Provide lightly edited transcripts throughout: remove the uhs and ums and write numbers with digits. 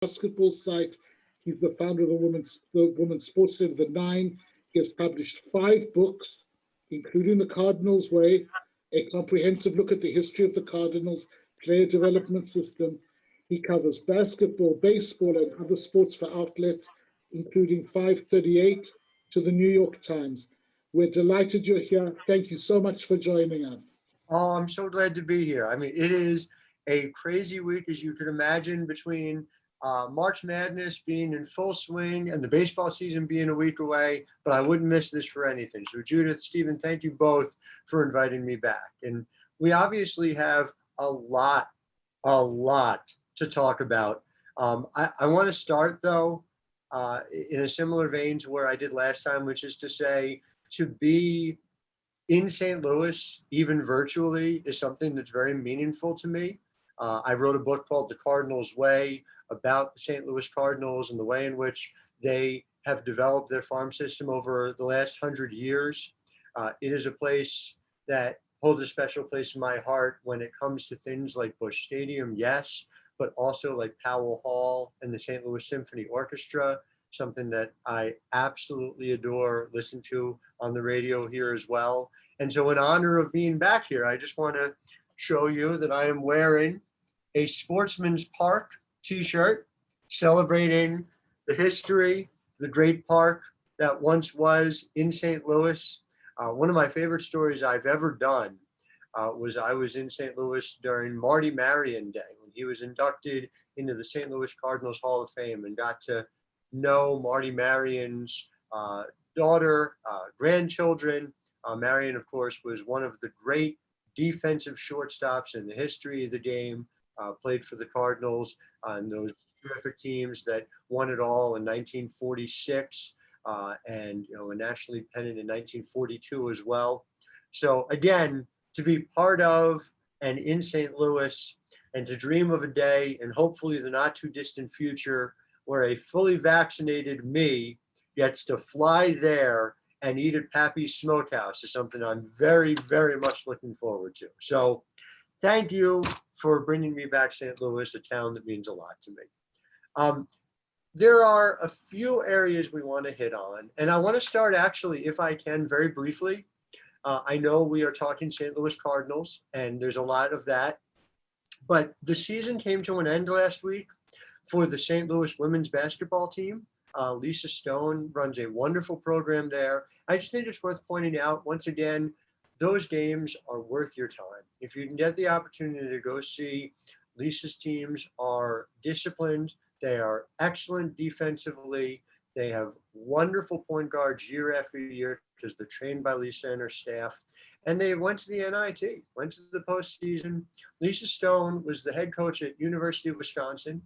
basketball site. He's the founder of the Women's Sports Day of the Nine. He has published 5 books, including The Cardinals Way, a comprehensive look at the history of the Cardinals player development system. He covers basketball, baseball, and other sports for outlets, including 538 to the New York Times. We're delighted you're here. Thank you so much for joining us. Oh, I'm so glad to be here. I mean, it is a crazy week, as you could imagine, between March Madness being in full swing and the baseball season being a week away, but I wouldn't miss this for anything. So Judith, Stephen, thank you both for inviting me back. And we obviously have a lot to talk about. I want to start, though, in a similar vein to where I did last time, which is to say, to be in St. Louis, even virtually, is something that's very meaningful to me. I wrote a book called The Cardinals Way about the St. Louis Cardinals and the way in which they have developed their farm system over the last 100 years. It is a place that holds a special place in my heart when it comes to things like Busch Stadium, yes, but also like Powell Hall and the St. Louis Symphony Orchestra, something that I absolutely adore, listen to on the radio here as well. And so in honor of being back here, I just want to show you that I am wearing a Sportsman's Park t-shirt celebrating the history, the great park that once was in St. Louis. One of my favorite stories I've ever done was I was in St. Louis during Marty Marion Day when he was inducted into the St. Louis Cardinals Hall of Fame, and got to know Marty Marion's daughter, grandchildren. Marion, of course, was one of the great defensive shortstops in the history of the game, played for the Cardinals and those terrific teams that won it all in 1946 and a nationally pennant in 1942 as well. So again, to be part of and in St. Louis, and to dream of a day and hopefully the not too distant future where a fully vaccinated me gets to fly there and eat at Pappy's Smokehouse is something I'm very, very much looking forward to. So thank you for bringing me back St. Louis, a town that means a lot to me. There are a few areas we want to hit on, and I want to start actually, if I can, very briefly. I know we are talking St. Louis Cardinals, and there's a lot of that, but the season came to an end last week for the St. Louis women's basketball team. Lisa Stone runs a wonderful program there. I just think it's worth pointing out, once again, those games are worth your time. If you can get the opportunity to go see, Lisa's teams are disciplined. They are excellent defensively. They have wonderful point guards year after year because they're trained by Lisa and her staff. And they went to the NIT, went to the postseason. Lisa Stone was the head coach at University of Wisconsin.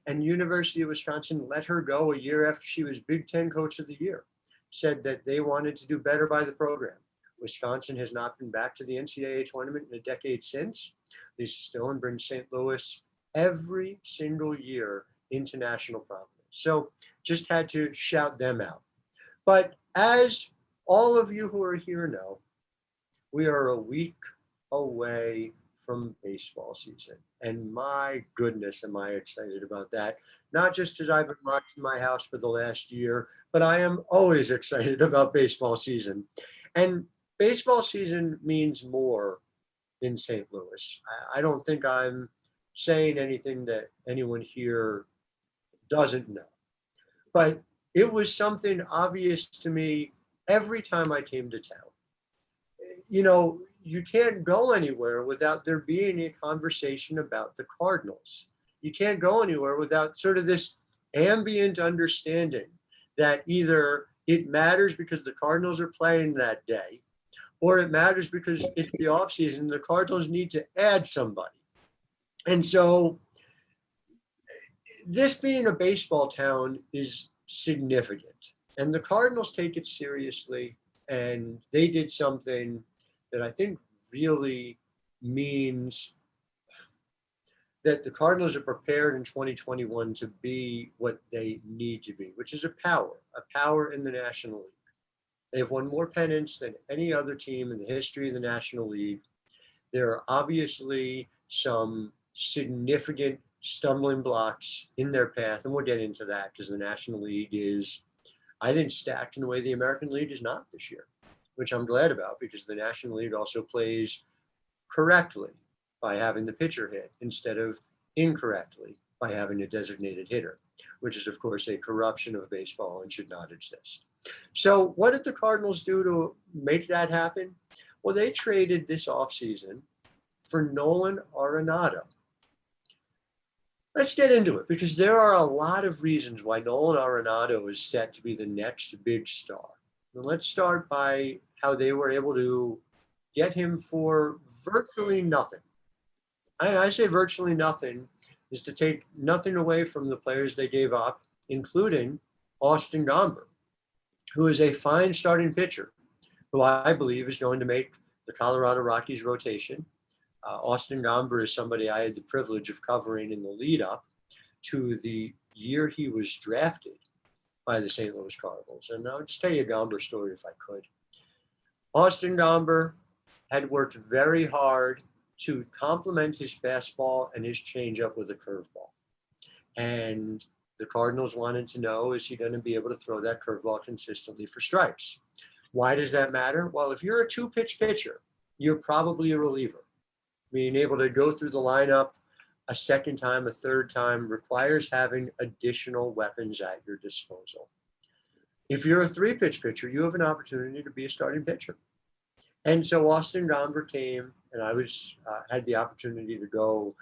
And University of Wisconsin let her go a year after she was Big Ten Coach of the Year, said that they wanted to do better by the program. Wisconsin has not been back to the NCAA tournament in a decade since. Lisa Stone brings St. Louis every single year into national prominence. So just had to shout them out. But as all of you who are here know, we are a week away from baseball season. And my goodness, am I excited about that. Not just because I've been locked in my house for the last year, but I am always excited about baseball season. And baseball season means more in St. Louis. I don't think I'm saying anything that anyone here doesn't know. But it was something obvious to me every time I came to town. You can't go anywhere without there being a conversation about the Cardinals. You can't go anywhere without sort of this ambient understanding that either it matters because the Cardinals are playing that day, or it matters because it's the offseason, the Cardinals need to add somebody. And so this being a baseball town is significant. And the Cardinals take it seriously, and they did something that I think really means that the Cardinals are prepared in 2021 to be what they need to be, which is a power in the National League. They've won more pennants than any other team in the history of the National League. There are obviously some significant stumbling blocks in their path, and we'll get into that because the National League is, I think, stacked in a way the American League is not this year, which I'm glad about because the National League also plays correctly by having the pitcher hit instead of incorrectly by having a designated hitter, which is, of course, a corruption of baseball and should not exist. So what did the Cardinals do to make that happen? Well, they traded this offseason for Nolan Arenado. Let's get into it because there are a lot of reasons why Nolan Arenado is set to be the next big star. And let's start by how they were able to get him for virtually nothing. I say virtually nothing is to take nothing away from the players they gave up, including Austin Gomber, who is a fine starting pitcher, who I believe is going to make the Colorado Rockies rotation. Austin Gomber is somebody I had the privilege of covering in the lead up to the year he was drafted by the St. Louis Cardinals. And I'll just tell you a Gomber story if I could. Austin Gomber had worked very hard to complement his fastball and his changeup with a curveball. And the Cardinals wanted to know, is he going to be able to throw that curveball consistently for strikes? Why does that matter? Well, if you're a two-pitch pitcher, you're probably a reliever. Being able to go through the lineup a second time, a third time requires having additional weapons at your disposal. If you're a three-pitch pitcher, you have an opportunity to be a starting pitcher. And so Austin Gomber came, and I had the opportunity to go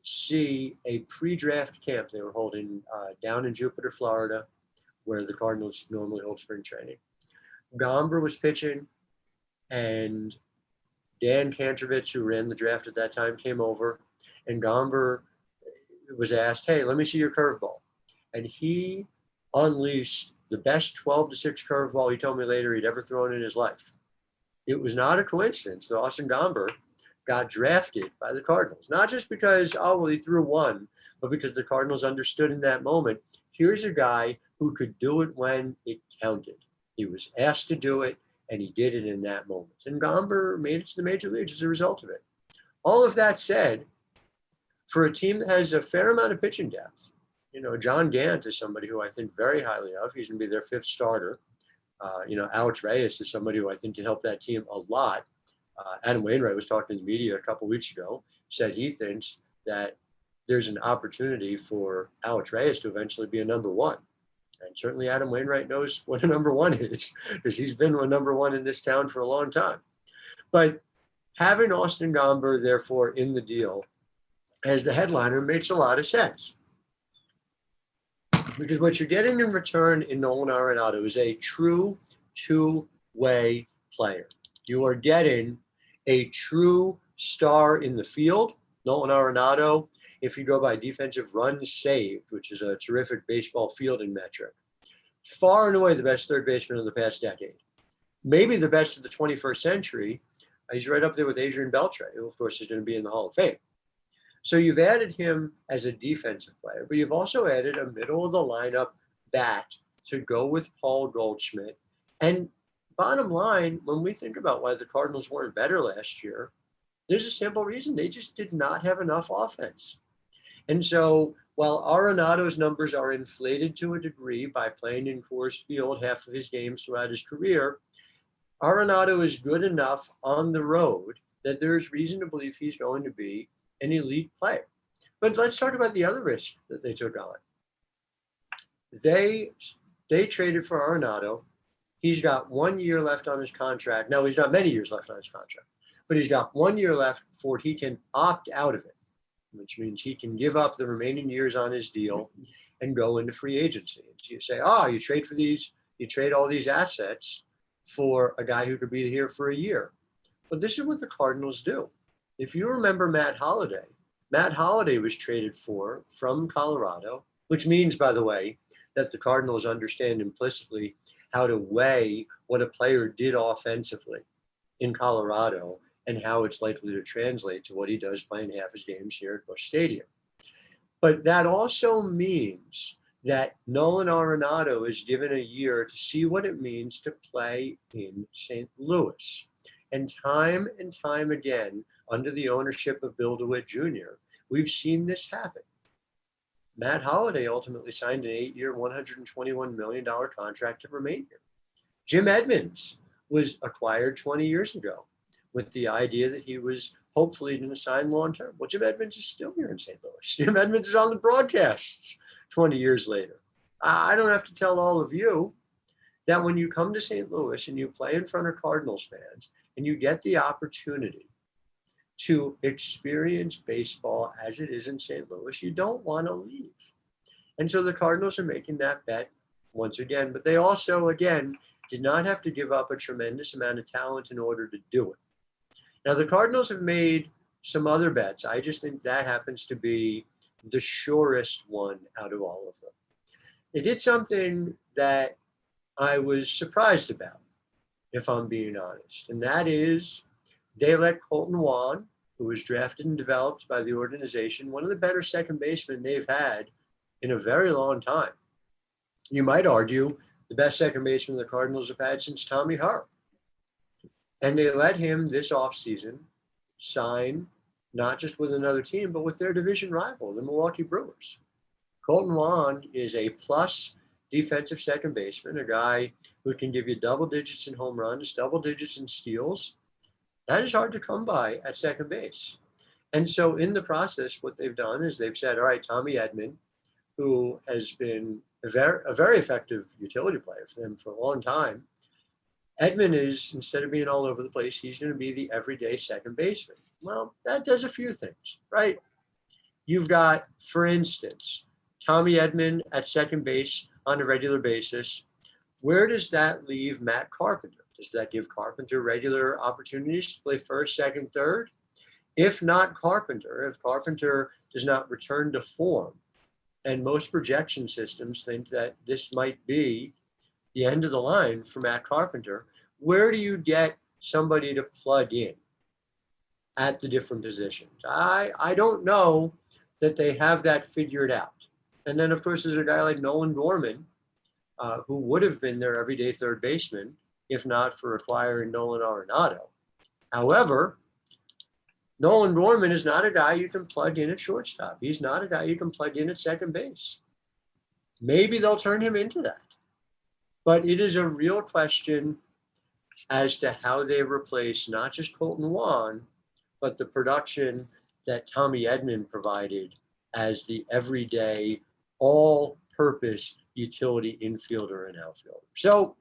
see a pre-draft camp they were holding down in Jupiter, Florida, where the Cardinals normally hold spring training. Gomber was pitching, and Dan Kantrovitz, who ran the draft at that time, came over, and Gomber was asked, hey, let me see your curveball. And he unleashed the best 12-6 curveball, he told me later, he'd ever thrown in his life. It was not a coincidence that Austin Gomber got drafted by the Cardinals, not just because, oh, well, he threw one, but because the Cardinals understood in that moment, here's a guy who could do it when it counted. He was asked to do it, and he did it in that moment. And Gomber made it to the major leagues as a result of it. All of that said, for a team that has a fair amount of pitching depth, John Gant is somebody who I think very highly of. He's going to be their fifth starter. Alex Reyes is somebody who I think can help that team a lot. Adam Wainwright was talking to the media a couple weeks ago, said he thinks that there's an opportunity for Alex Reyes to eventually be a number one. And certainly Adam Wainwright knows what a number one is because he's been a number one in this town for a long time. But having Austin Gomber, therefore, in the deal as the headliner makes a lot of sense. Because what you're getting in return in Nolan Arenado is a true two-way player. You are getting a true star in the field, Nolan Arenado. If you go by defensive runs saved, which is a terrific baseball fielding metric, far and away the best third baseman of the past decade. Maybe the best of the 21st century. He's right up there with Adrian Beltre, who, of course, is going to be in the Hall of Fame. So you've added him as a defensive player, but you've also added a middle-of-the-lineup bat to go with Paul Goldschmidt. And bottom line, when we think about why the Cardinals weren't better last year, there's a simple reason. They just did not have enough offense. And so while Arenado's numbers are inflated to a degree by playing in Coors Field half of his games throughout his career, Arenado is good enough on the road that there's reason to believe he's going to be an elite player. But let's talk about the other risk that they took on. They traded for Arenado. He's got 1 year left on his contract. No, he's got many years left on his contract, but he's got 1 year left before he can opt out of it, which means he can give up the remaining years on his deal and go into free agency. And so you say, you trade all these assets for a guy who could be here for a year. But this is what the Cardinals do. If you remember Matt Holliday was traded from Colorado, which means, by the way, that the Cardinals understand implicitly how to weigh what a player did offensively in Colorado and how it's likely to translate to what he does playing half his games here at Busch Stadium. But that also means that Nolan Arenado is given a year to see what it means to play in St. Louis. And time again, under the ownership of Bill DeWitt Jr., we've seen this happen. Matt Holliday ultimately signed an 8-year, $121 million contract to remain here. Jim Edmonds was acquired 20 years ago with the idea that he was hopefully going to sign long-term. Well, Jim Edmonds is still here in St. Louis. Jim Edmonds is on the broadcasts 20 years later. I don't have to tell all of you that when you come to St. Louis and you play in front of Cardinals fans and you get the opportunity to experience baseball as it is in St. Louis, you don't want to leave. And so the Cardinals are making that bet once again, but they also, again, did not have to give up a tremendous amount of talent in order to do it. Now, the Cardinals have made some other bets. I just think that happens to be the surest one out of all of them. They did something that I was surprised about, if I'm being honest, and that is they let Colton Wong, who was drafted and developed by the organization, one of the better second basemen they've had in a very long time. You might argue the best second baseman the Cardinals have had since Tommy Hart. And they let him this offseason sign not just with another team, but with their division rival, the Milwaukee Brewers. Colton Wong is a plus defensive second baseman, a guy who can give you double digits in home runs, double digits in steals. That is hard to come by at second base. And so in the process, what they've done is they've said, all right, Tommy Edman, who has been a very effective utility player for them for a long time, Edman is, instead of being all over the place, he's going to be the everyday second baseman. Well, that does a few things, right? You've got, for instance, Tommy Edman at second base on a regular basis. Where does that leave Matt Carpenter? Does that give Carpenter regular opportunities to play first, second, third? If not Carpenter, if Carpenter does not return to form, and most projection systems think that this might be the end of the line for Matt Carpenter, where do you get somebody to plug in at the different positions? I don't know that they have that figured out. And then, of course, there's a guy like Nolan Gorman, who would have been their everyday third baseman if not for acquiring Nolan Arenado. However, Nolan Gorman is not a guy you can plug in at shortstop. He's not a guy you can plug in at second base. Maybe they'll turn him into that. But it is a real question as to how they replace not just Colton Wong, but the production that Tommy Edman provided as the everyday, all-purpose utility infielder and outfielder. So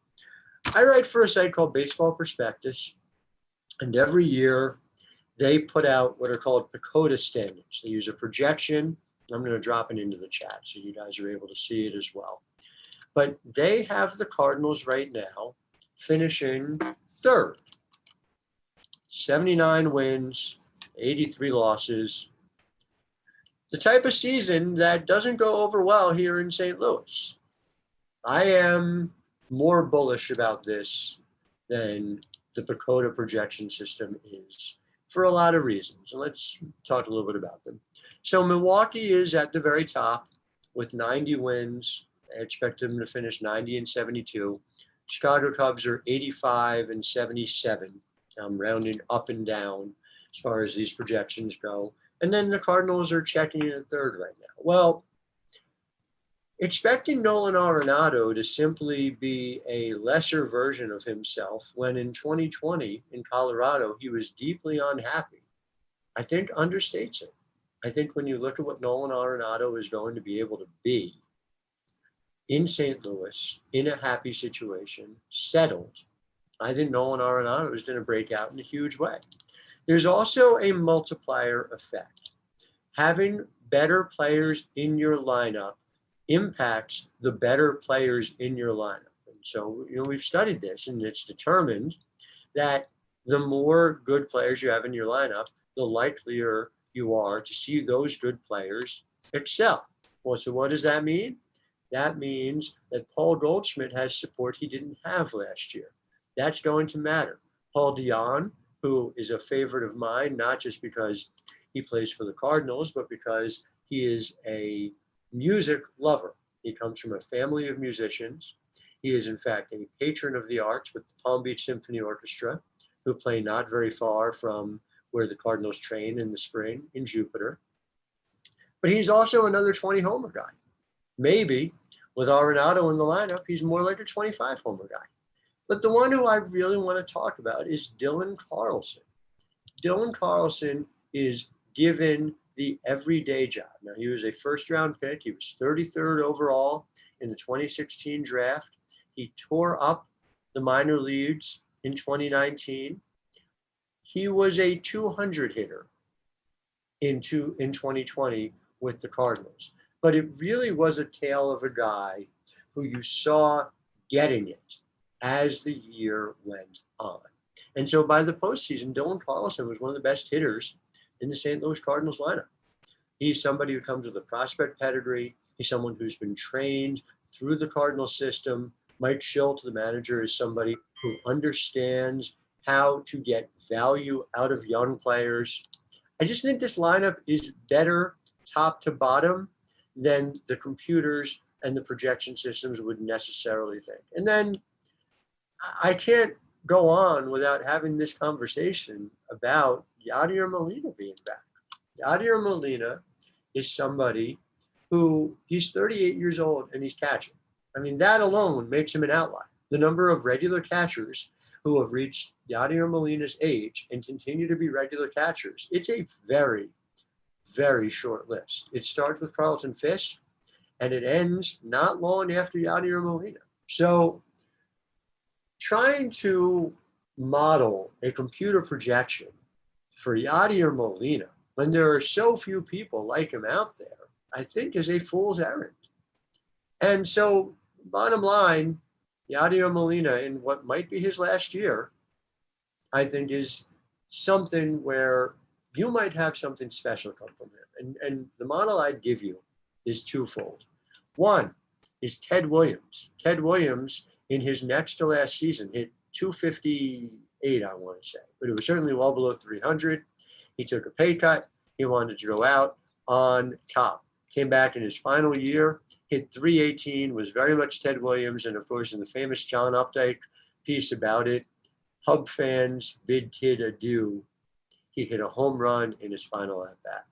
I write for a site called Baseball Prospectus, and every year they put out what are called PECOTA standings. They use a projection. I'm going to drop it into the chat so you guys are able to see it as well. But they have the Cardinals right now finishing third. 79 wins, 83 losses. The type of season that doesn't go over well here in St. Louis. I am more bullish about this than the PECOTA projection system is for a lot of reasons. And let's talk a little bit about them. So Milwaukee is at the very top with 90 wins. I expect them to finish 90 and 72. Chicago Cubs are 85 and 77. I'm rounding up and down as far as these projections go. And then the Cardinals are checking in at third right now. Well, expecting Nolan Arenado to simply be a lesser version of himself when in 2020 in Colorado he was deeply unhappy, I think understates it. I think when you look at what Nolan Arenado is going to be able to be in St. Louis, in a happy situation, settled, I think Nolan Arenado is going to break out in a huge way. There's also a multiplier effect. Having better players in your lineup impacts the better players in your lineup. And so, we've studied this, and it's determined that the more good players you have in your lineup, the likelier you are to see those good players excel. Well, so what does that mean? That means that Paul Goldschmidt has support he didn't have last year. That's going to matter. Paul Dion, who is a favorite of mine, not just because he plays for the Cardinals, but because he is a music lover. He comes from a family of musicians. He is, in fact, a patron of the arts with the Palm Beach Symphony Orchestra, who play not very far from where the Cardinals train in the spring in Jupiter. but he's also another 20 homer guy. Maybe with Arenado in the lineup, he's more like a 25 homer guy. But the one who I really want to talk about is Dylan Carlson. Dylan Carlson is given the everyday job. Now, he was a first-round pick. He was 33rd overall in the 2016 draft. He tore up the minor leagues in 2019. He was a 200 hitter in 2020 with the Cardinals. But it really was a tale of a guy who you saw getting it as the year went on. And so by the postseason, Dylan Carlson was one of the best hitters in the St. Louis Cardinals lineup. He's somebody who comes with a prospect pedigree. He's someone who's been trained through the Cardinals system. Mike Schilt, the manager, is somebody who understands how to get value out of young players. I just think this lineup is better top to bottom than the computers and the projection systems would necessarily think. And then I can't go on without having this conversation about Yadier Molina being back. Yadier Molina is somebody who, he's 38 years old and he's catching. I mean, that alone makes him an outlier. The number of regular catchers who have reached Yadier Molina's age and continue to be regular catchers, it's a very, very short list. It starts with Carlton Fisk and it ends not long after Yadier Molina. So trying to model a computer projection for Yadier Molina when there are so few people like him out there, I think is a fool's errand. And so bottom line, Yadier Molina in what might be his last year, I think is something where you might have something special come from him. And the model I'd give you is twofold. One is Ted Williams. Ted Williams in his next to last season hit 258, I want to say, but it was certainly well below 300. He took a pay cut. He wanted to go out on top. Came back in his final year, hit 318, was very much Ted Williams. And of course, in the famous John Updike piece about it, Hub fans bid kid adieu. He hit a home run in his final at bat.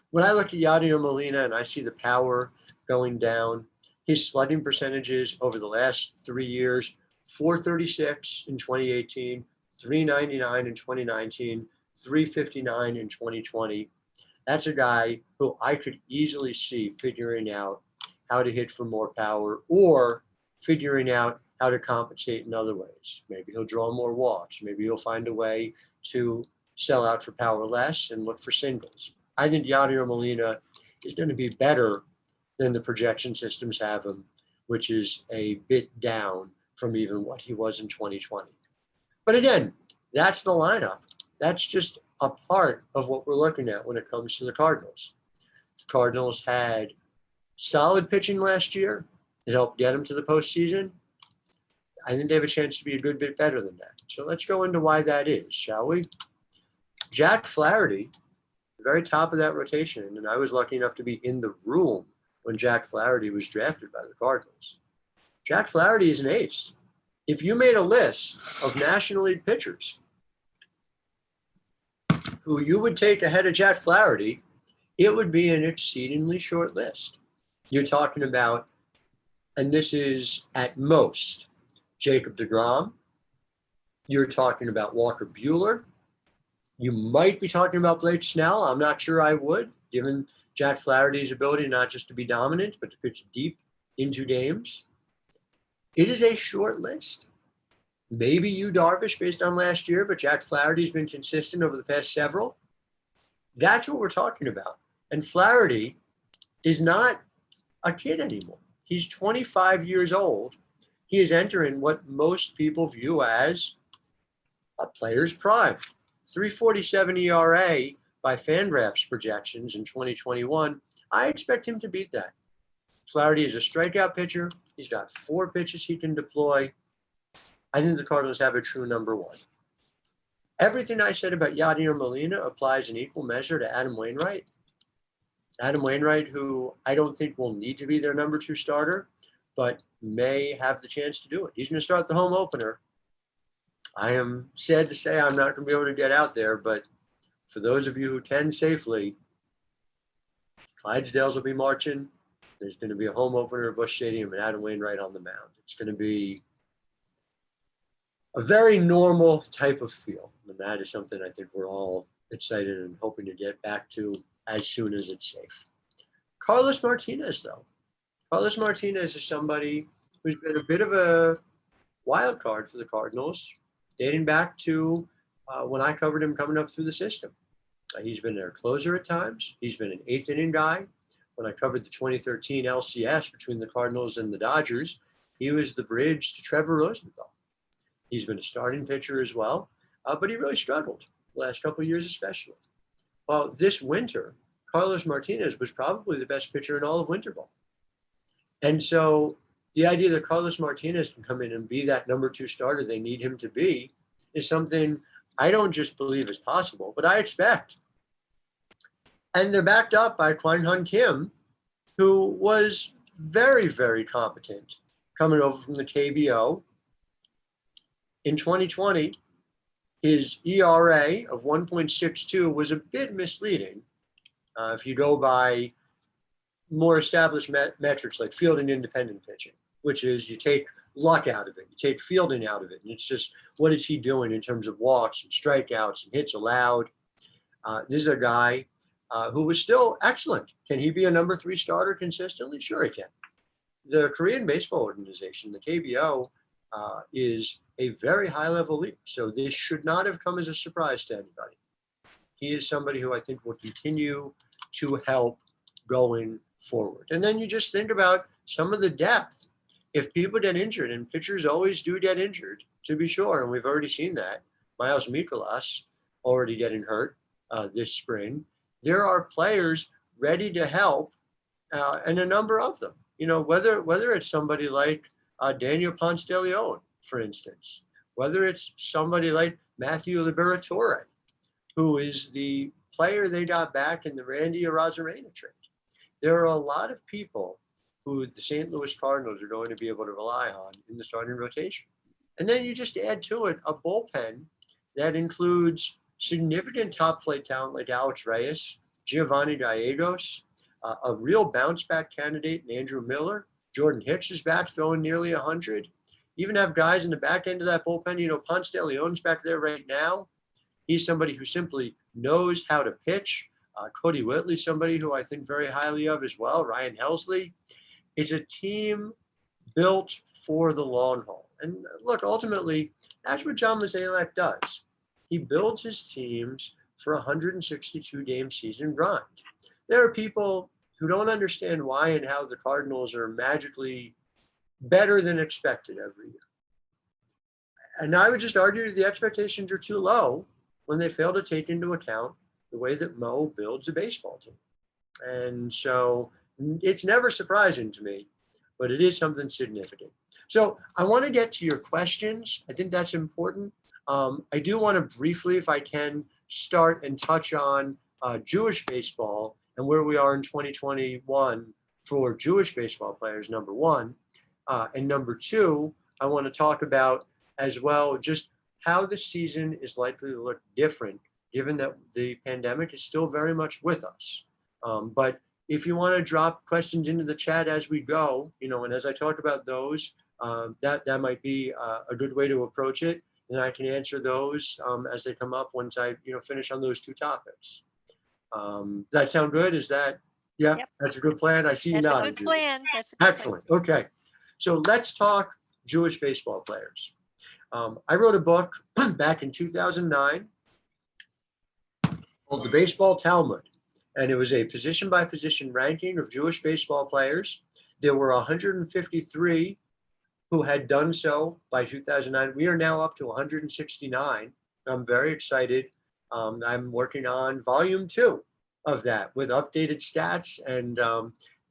When I look at Yadier Molina and I see the power going down, his slugging percentages over the last 3 years, 436 in 2018, 399 in 2019, 359 in 2020. That's a guy who I could easily see figuring out how to hit for more power or figuring out how to compensate in other ways. Maybe he'll draw more walks. Maybe he'll find a way to sell out for power less and look for singles. I think Yadier Molina is going to be better than the projection systems have him, which is a bit down from even what he was in 2020. But again, that's the lineup. That's just a part of what we're looking at when it comes to the Cardinals. The Cardinals had solid pitching last year. It helped get them to the postseason. I think they have a chance to be a good bit better than that. So let's go into why that is, shall we? Jack Flaherty, the very top of that rotation, and I was lucky enough to be in the room when Jack Flaherty was drafted by the Cardinals. Jack Flaherty is an ace. If you made a list of National League pitchers who you would take ahead of Jack Flaherty, it would be an exceedingly short list. You're talking about, and this is at most, Jacob deGrom. You're talking about Walker Buehler. You might be talking about Blake Snell. I'm not sure I would, given Jack Flaherty's ability not just to be dominant, but to pitch deep into games. It is a short list. Maybe Yu Darvish based on last year, but Jack Flaherty's been consistent over the past several. That's what we're talking about. And Flaherty is not a kid anymore. He's 25 years old. He is entering what most people view as a player's prime. 3.47 ERA by Fangraphs projections in 2021. I expect him to beat that. Flaherty is a strikeout pitcher. He's got 4 pitches he can deploy. I think the Cardinals have a true number one. Everything I said about Yadier Molina applies in equal measure to Adam Wainwright. Adam Wainwright, who I don't think will need to be their number 2 starter, but may have the chance to do it. He's going to start the home opener. I am sad to say I'm not going to be able to get out there, but for those of you who can safely, Clydesdales will be marching. There's going to be a home opener at Busch Stadium and Adam Wainwright on the mound. It's going to be a very normal type of feel. And that is something I think we're all excited and hoping to get back to as soon as it's safe. Carlos Martinez, though. Carlos Martinez is somebody who's been a bit of a wild card for the Cardinals, dating back to when I covered him coming up through the system. He's been their closer at times. He's been an eighth inning guy. When I covered the 2013 LCS between the Cardinals and the Dodgers, he was the bridge to Trevor Rosenthal. He's been a starting pitcher as well, but he really struggled the last couple of years especially. Well, this winter, Carlos Martinez was probably the best pitcher in all of winter ball. And so the idea that Carlos Martinez can come in and be that number 2 starter they need him to be is something I don't just believe is possible, but I expect. And they're backed up by Kwang-Hyun Kim, who was very, very competent coming over from the KBO. In 2020, his ERA of 1.62 was a bit misleading if you go by more established metrics like field and independent pitching, which is you take luck out of it, you take fielding out of it, and it's just what is he doing in terms of walks and strikeouts and hits allowed. This is a guy who was still excellent. Can he be a number 3 starter consistently? Sure he can. The Korean Baseball Organization, the KBO, is a very high-level league, so this should not have come as a surprise to anybody. He is somebody who I think will continue to help going forward. And then you just think about some of the depth. If people get injured, and pitchers always do get injured, to be sure, and we've already seen that. Miles Mikolas already getting hurt this spring. There are players ready to help, and a number of them. You know, whether it's somebody like Daniel Ponce de Leon, for instance, whether it's somebody like Matthew Liberatore, who is the player they got back in the Randy Arozarena trade. There are a lot of people who the St. Louis Cardinals are going to be able to rely on in the starting rotation. And then you just add to it a bullpen that includes significant top flight talent like Alex Reyes, Giovanni Gallegos, a real bounce back candidate in Andrew Miller. Jordan Hicks is back throwing nearly 100. Even have guys in the back end of that bullpen. You know, Ponce de Leon's back there right now. He's somebody who simply knows how to pitch. Cody Whitley's somebody who I think very highly of as well. Ryan Helsley. It's a team built for the long haul. And look, ultimately, that's what John Mozeliak does. He builds his teams for a 162-game season grind. There are people who don't understand why and how the Cardinals are magically better than expected every year. And I would just argue the expectations are too low when they fail to take into account the way that Mo builds a baseball team. And so it's never surprising to me, but it is something significant. So I want to get to your questions. I think that's important. I do want to briefly, if I can, start and touch on Jewish baseball and where we are in 2021 for Jewish baseball players, number one. And number two, I want to talk about as well just how the season is likely to look different, given that the pandemic is still very much with us. But if you want to drop questions into the chat as we go, you know, and as I talk about those, that might be a good way to approach it. And I can answer those as they come up once I, finish on those two topics. Does that sound good? Is that, yeah, yep. That's a good plan. I see you nodding. That's a good plan. That's a good excellent. Plan. Okay. So let's talk Jewish baseball players. I wrote a book back in 2009 called The Baseball Talmud, and it was a position by position ranking of Jewish baseball players. There were 153 who had done so by 2009. We are now up to 169. I'm very excited. I'm working on volume 2 of that with updated stats and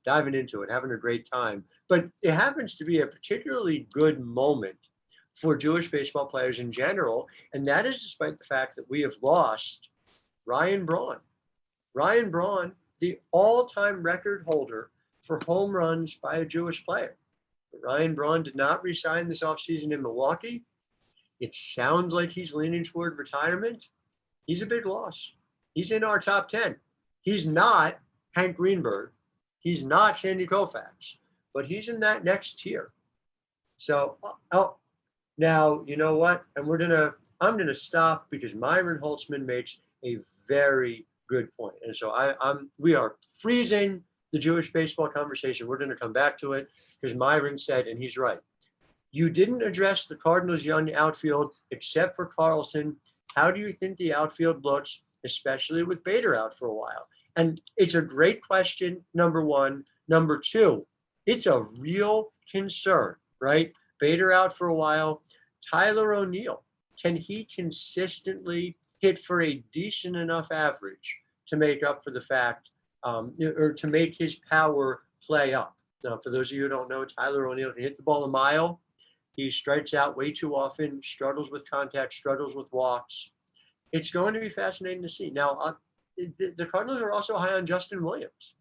diving into it, having a great time. But it happens to be a particularly good moment for Jewish baseball players in general, and that is despite the fact that we have lost Ryan Braun. Ryan Braun, the all-time record holder for home runs by a Jewish player. Ryan Braun did not resign this offseason in Milwaukee. It sounds like he's leaning toward retirement. He's a big loss. He's in our top 10. He's not Hank Greenberg. He's not Sandy Koufax, but he's in that next tier. So, now you know what? And I'm gonna stop because Myron Holtzman makes a very good point. And so we are freezing the Jewish baseball conversation. We're gonna come back to it because Myron said, and he's right, you didn't address the Cardinals' young outfield except for Carlson. How do you think the outfield looks, especially with Bader out for a while? And it's a great question, number one. Number two, it's a real concern, right? Bader out for a while. Tyler O'Neill, can he consistently hit for a decent enough average to make up for the fact, or to make his power play up? Now, for those of you who don't know, Tyler O'Neill can hit the ball a mile. He strikes out way too often, struggles with contact, struggles with walks. It's going to be fascinating to see. Now, the Cardinals are also high on Justin Williams.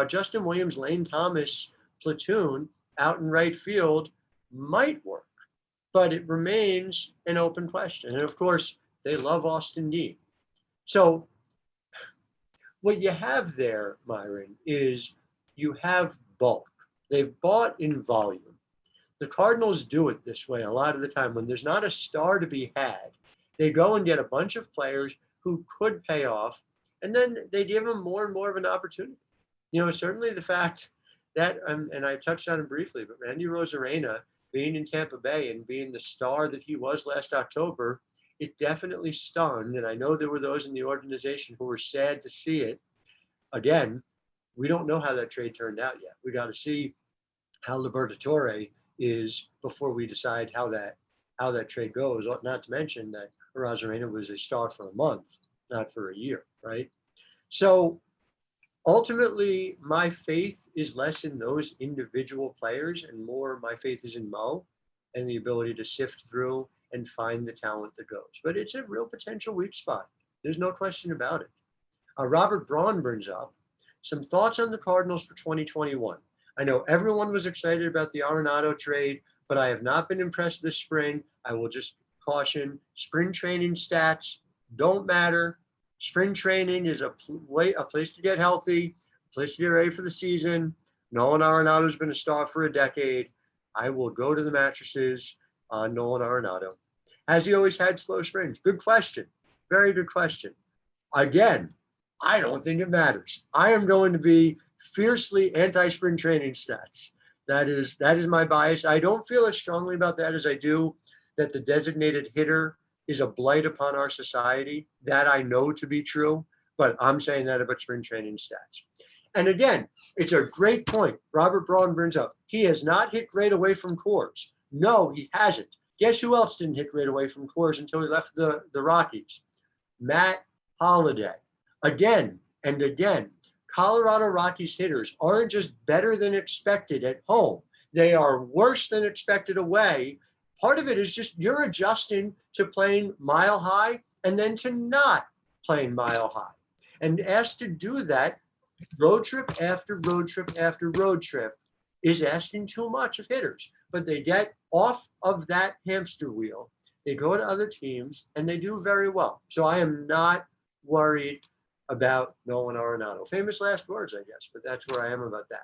Justin Williams, Lane Thomas platoon out in right field might work, but it remains an open question. And of course, they love Austin Dean. So what you have there, Myron, is you have bulk. They've bought in volume. The Cardinals do it this way a lot of the time. When there's not a star to be had, they go and get a bunch of players who could pay off, and then they give them more and more of an opportunity. Certainly the fact that, and I touched on it briefly, but Randy Rosarena being in Tampa Bay and being the star that he was last October, it definitely stunned. And I know there were those in the organization who were sad to see it. Again, we don't know how that trade turned out yet. We got to see how Liberatore is before we decide how that trade goes. Not to mention that Rosarena was a star for a month, not for a year, right? So ultimately, my faith is less in those individual players and more my faith is in Mo and the ability to sift through and find the talent that goes. But it's a real potential weak spot. There's no question about it. Robert Braun brings up some thoughts on the Cardinals for 2021. I know everyone was excited about the Arenado trade, but I have not been impressed this spring. I will just caution, spring training stats don't matter. Spring training is a place to get healthy, a place to get ready for the season. Nolan Arenado's been a star for a decade. I will go to the mattresses on Nolan Arenado. Has he always had slow springs? Good question. Very good question. Again, I don't think it matters. I am going to be fiercely anti-spring training stats. That is my bias. I don't feel as strongly about that as I do that the designated hitter is a blight upon our society. That I know to be true, but I'm saying that about spring training stats. And again, it's a great point Robert Braun brings up. He has not hit great away from Coors. No, he hasn't. Guess who else didn't hit great away from Coors until he left the Rockies? Matt Holliday. Again and again, Colorado Rockies hitters aren't just better than expected at home. They are worse than expected away. Part of it is just you're adjusting to playing mile high and then to not playing mile high. And asked to do that road trip after road trip after road trip is asking too much of hitters. But they get off of that hamster wheel. They go to other teams and they do very well. So I am not worried about Nolan Arenado. Famous last words, I guess, but that's where I am about that.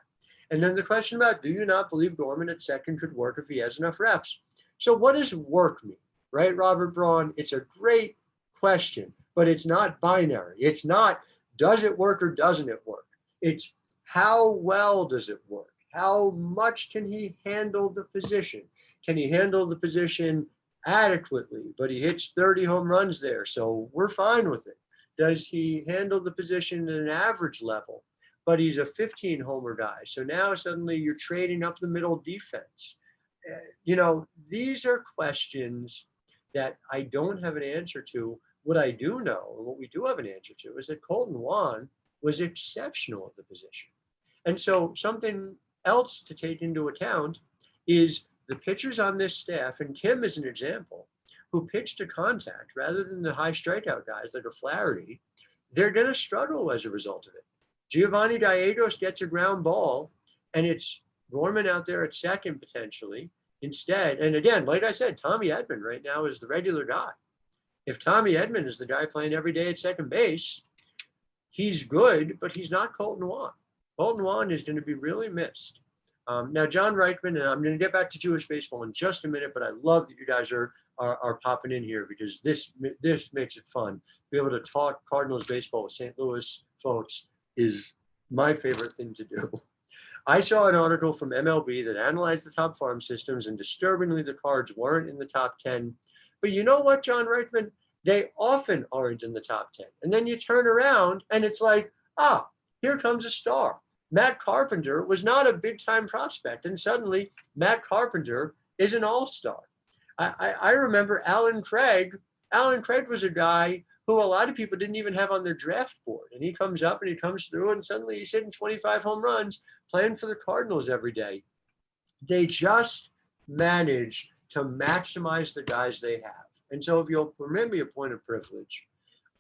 And then the question about, do you not believe Gorman at second could work if he has enough reps? So what does work mean, right, Robert Braun? It's a great question, but it's not binary. It's not, does it work or doesn't it work? It's how well does it work? How much can he handle the position? Can he handle the position adequately? But he hits 30 home runs there, so we're fine with it. Does he handle the position at an average level? But he's a 15 homer guy. So now suddenly you're trading up the middle defense. These are questions that I don't have an answer to. What I do know, and what we do have an answer to, is that Colton Wong was exceptional at the position. And so something else to take into account is the pitchers on this staff, and Kim is an example, who pitch to contact rather than the high strikeout guys like a Flaherty, they're going to struggle as a result of it. Giovanni Gallegos gets a ground ball, and it's Gorman out there at second potentially instead. And again, like I said, Tommy Edman right now is the regular guy. If Tommy Edman is the guy playing every day at second base, he's good, but he's not Colton Wong. Colton Wong is going to be really missed. Now, John Reichman, and I'm going to get back to Jewish baseball in just a minute, but I love that you guys are popping in here because this makes it fun. Be able to talk Cardinals baseball with St. Louis folks is my favorite thing to do. I saw an article from MLB that analyzed the top farm systems, and disturbingly, the Cards weren't in the top 10. But you know what, John Reichman? They often aren't in the top 10. And then you turn around and it's like, here comes a star. Matt Carpenter was not a big-time prospect, and suddenly Matt Carpenter is an all-star. I remember Alan Craig. Alan Craig was a guy who a lot of people didn't even have on their draft board. And he comes up and he comes through, and suddenly he's hitting 25 home runs, playing for the Cardinals every day. They just manage to maximize the guys they have. And so if you'll permit me a point of privilege,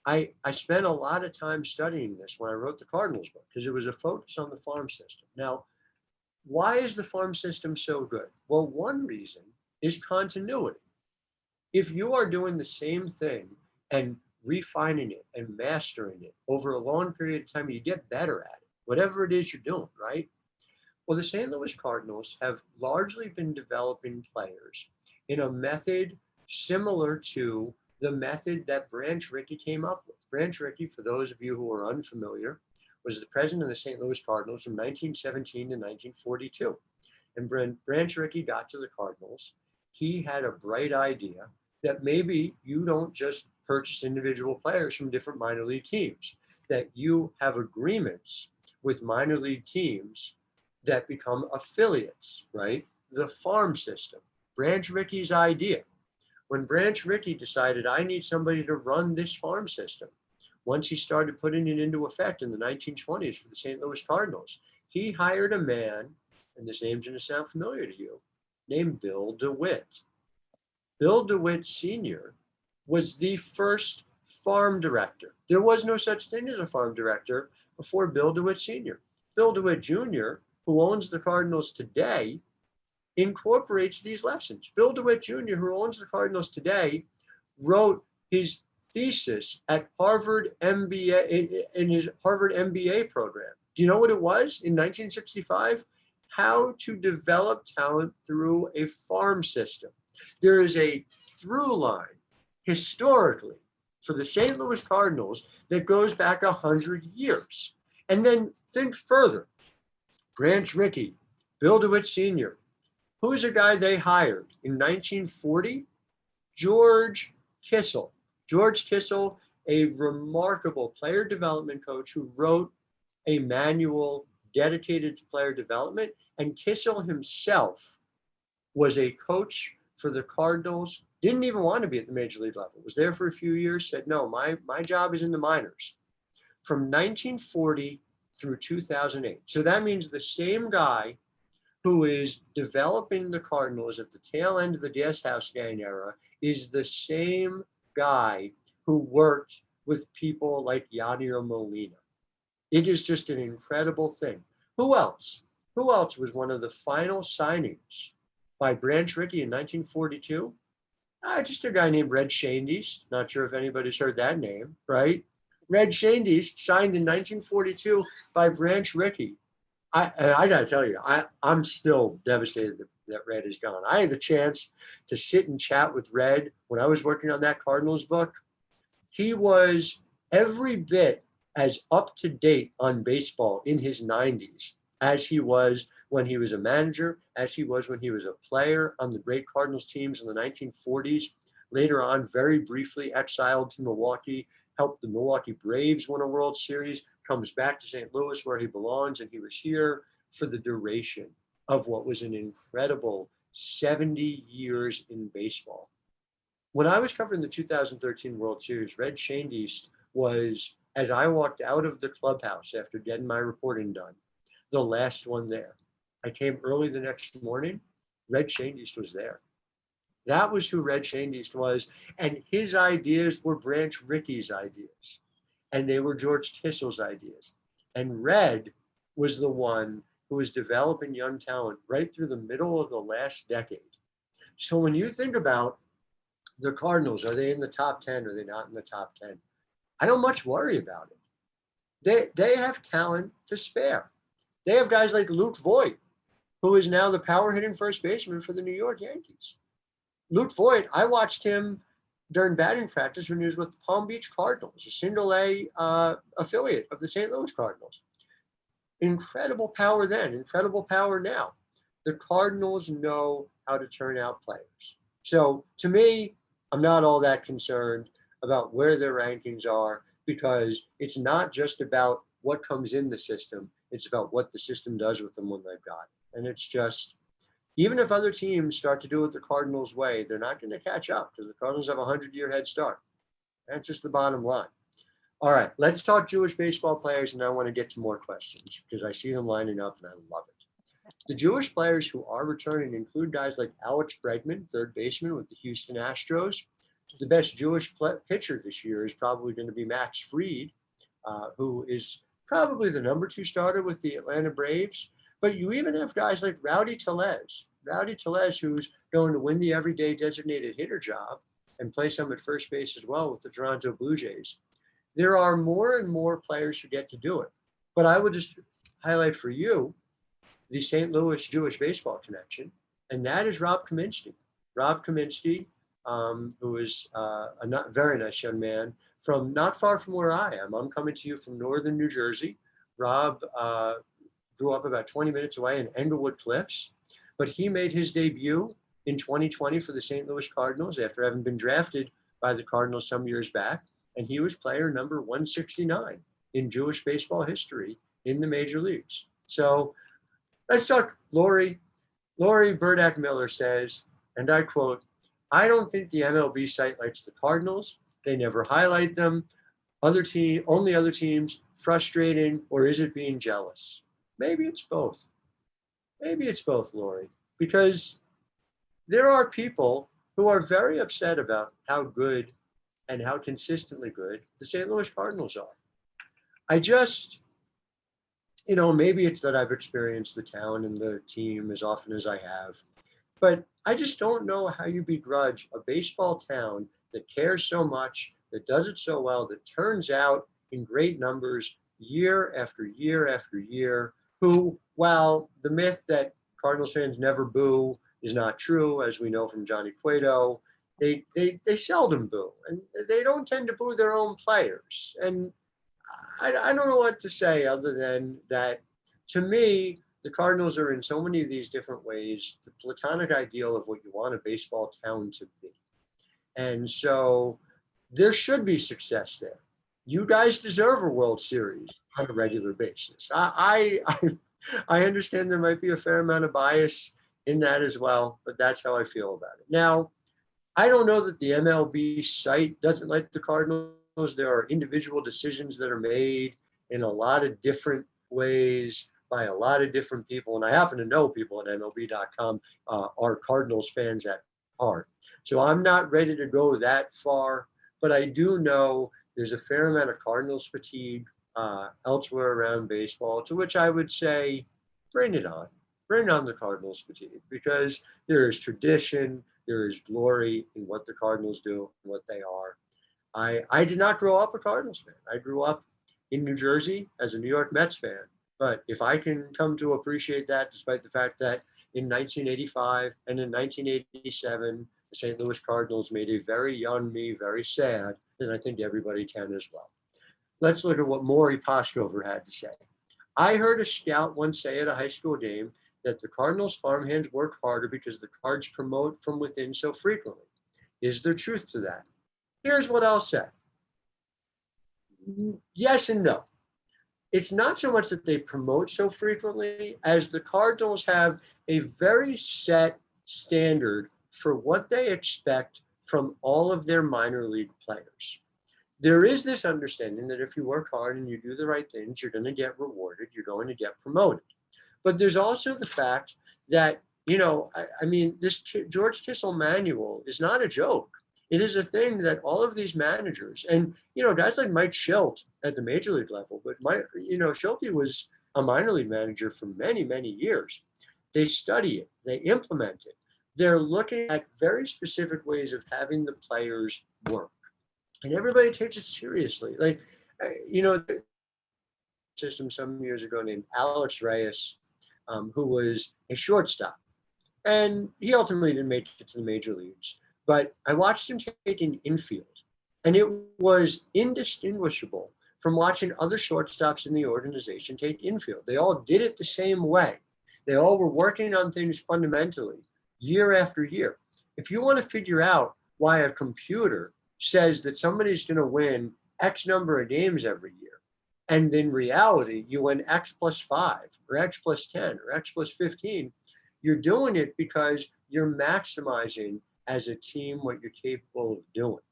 I spent a lot of time studying this when I wrote the Cardinals book, because it was a focus on the farm system. Now, why is the farm system so good? Well, one reason is continuity. If you are doing the same thing and refining it and mastering it over a long period of time, you get better at it, whatever it is you're doing, right? Well, the St. Louis Cardinals have largely been developing players in a method similar to the method that Branch Rickey came up with. Branch Rickey, for those of you who are unfamiliar, was the president of the St. Louis Cardinals from 1917 to 1942. And Branch Rickey got to the Cardinals. He had a bright idea that maybe you don't just purchase individual players from different minor league teams, that you have agreements with minor league teams that become affiliates, right? The farm system, Branch Rickey's idea. When Branch Rickey decided, I need somebody to run this farm system, once he started putting it into effect in the 1920s for the St. Louis Cardinals, he hired a man, and this name's going to sound familiar to you, named Bill DeWitt. Bill DeWitt Sr. was the first farm director. There was no such thing as a farm director before Bill DeWitt Sr. Bill DeWitt Jr., who owns the Cardinals today, incorporates these lessons. Bill DeWitt Jr., who owns the Cardinals today, wrote his thesis at Harvard MBA in his Harvard MBA program. Do you know what it was in 1965? How to develop talent through a farm system. There is a through line historically for the St. Louis Cardinals that goes back 100 years. And then think further. Branch Rickey, Bill DeWitt Sr., who's a guy they hired in 1940? George Kissel. George Kissel, a remarkable player development coach who wrote a manual dedicated to player development. And Kissel himself was a coach for the Cardinals, didn't even want to be at the major league level, was there for a few years, said, no, my job is in the minors. From 1940 through 2008. So that means the same guy who is developing the Cardinals at the tail end of the Guest House gang era is the same guy who worked with people like Yadier Molina. It is just an incredible thing. Who else? Who else was one of the final signings by Branch Rickey in 1942? Just a guy named Red Schoendienst. Not sure if anybody's heard that name, right? Red Schoendienst signed in 1942 by Branch Rickey. I got to tell you, I'm still devastated that Red is gone. I had the chance to sit and chat with Red when I was working on that Cardinals book. He was every bit as up to date on baseball in his 90s as he was when he was a manager, as he was when he was a player on the great Cardinals teams in the 1940s. Later on, very briefly exiled to Milwaukee, helped the Milwaukee Braves win a World Series, comes back to St. Louis where he belongs, and he was here for the duration of what was an incredible 70 years in baseball. When I was covering the 2013 World Series, Red Schoendienst was, as I walked out of the clubhouse after getting my reporting done, the last one there. I came early the next morning, Red Schoendienst was there. That was who Red Schoendienst was, and his ideas were Branch Rickey's ideas, and they were George Kissel's ideas. And Red was the one who was developing young talent right through the middle of the last decade. So when you think about the Cardinals, are they in the top 10? Are they not in the top 10? I don't much worry about it. They have talent to spare. They have guys like Luke Voigt, who is now the power hitting first baseman for the New York Yankees. Luke Voigt, I watched him during batting practice when he was with the Palm Beach Cardinals, a single A affiliate of the St. Louis Cardinals. Incredible power then, incredible power now. The Cardinals know how to turn out players. So to me, I'm not all that concerned about where their rankings are, because it's not just about what comes in the system. It's about what the system does with them when they've got it. And it's just, even if other teams start to do it the Cardinals way, they're not going to catch up, because the Cardinals have a 100-year head start. That's just the bottom line. All right, let's talk Jewish baseball players, and I want to get to more questions because I see them lining up and I love it. The Jewish players who are returning include guys like Alex Bregman, third baseman with the Houston Astros. The best Jewish pitcher this year is probably going to be Max Fried, who is probably the number 2 starter with the Atlanta Braves. But you even have guys like Rowdy Tellez, who's going to win the everyday designated hitter job and play some at first base as well with the Toronto Blue Jays. There are more and more players who get to do it. But I would just highlight for you the St. Louis Jewish baseball connection, and that is Rob Kaminsky. Rob Kaminsky, who is a very nice young man from not far from where I am. I'm coming to you from northern New Jersey. Rob grew up about 20 minutes away in Englewood Cliffs, but he made his debut in 2020 for the St. Louis Cardinals after having been drafted by the Cardinals some years back. And he was player number 169 in Jewish baseball history in the major leagues. So let's talk Lori. Lori Burdak Miller says, and I quote, "I don't think the MLB site likes the Cardinals. They never highlight them. Only other teams, frustrating, or is it being jealous?" Maybe it's both. Maybe it's both, Lori, because there are people who are very upset about how good and how consistently good the St. Louis Cardinals are. I just, maybe it's that I've experienced the town and the team as often as I have, but I just don't know how you begrudge a baseball town that cares so much, that does it so well, that turns out in great numbers year after year after year, who, while the myth that Cardinals fans never boo is not true, as we know from Johnny Cueto, they seldom boo, and they don't tend to boo their own players. And I don't know what to say other than that. To me, the Cardinals are in so many of these different ways the platonic ideal of what you want a baseball town to be. And so there should be success there. You guys deserve a World Series on a regular basis. I understand there might be a fair amount of bias in that as well, but that's how I feel about it. Now, I don't know that the MLB site doesn't like the Cardinals. There are individual decisions that are made in a lot of different ways by a lot of different people. And I happen to know people at MLB.com are Cardinals fans at heart. So I'm not ready to go that far, but I do know there's a fair amount of Cardinals fatigue elsewhere around baseball, to which I would say, bring it on. Bring on the Cardinals fatigue, because there is tradition, there is glory in what the Cardinals do and what they are. I did not grow up a Cardinals fan. I grew up in New Jersey as a New York Mets fan. But if I can come to appreciate that, despite the fact that in 1985 and in 1987, the St. Louis Cardinals made a very young me very sad, then I think everybody can as well. Let's look at what Maury Poschover had to say. "I heard a scout once say at a high school game that the Cardinals farmhands work harder because the Cards promote from within so frequently. Is there truth to that?" Here's what I'll say. Yes and no. It's not so much that they promote so frequently as the Cardinals have a very set standard for what they expect from all of their minor league players. There is this understanding that if you work hard and you do the right things, you're going to get rewarded, you're going to get promoted. But there's also the fact that, this George Tissel manual is not a joke. It is a thing that all of these managers, and, guys like Mike Schilt at the major league level, but Schilt was a minor league manager for many, many years. They study it, they implement it. They're looking at very specific ways of having the players work. And everybody takes it seriously. system some years ago named Alex Reyes, who was a shortstop. And he ultimately didn't make it to the major leagues. But I watched him take an infield, and it was indistinguishable from watching other shortstops in the organization take infield. They all did it the same way. They all were working on things fundamentally year after year. If you want to figure out why a computer says that somebody's going to win X number of games every year, and in reality, you win X plus 5 or X plus 10 or X plus 15, you're doing it because you're maximizing as a team what you're capable of doing.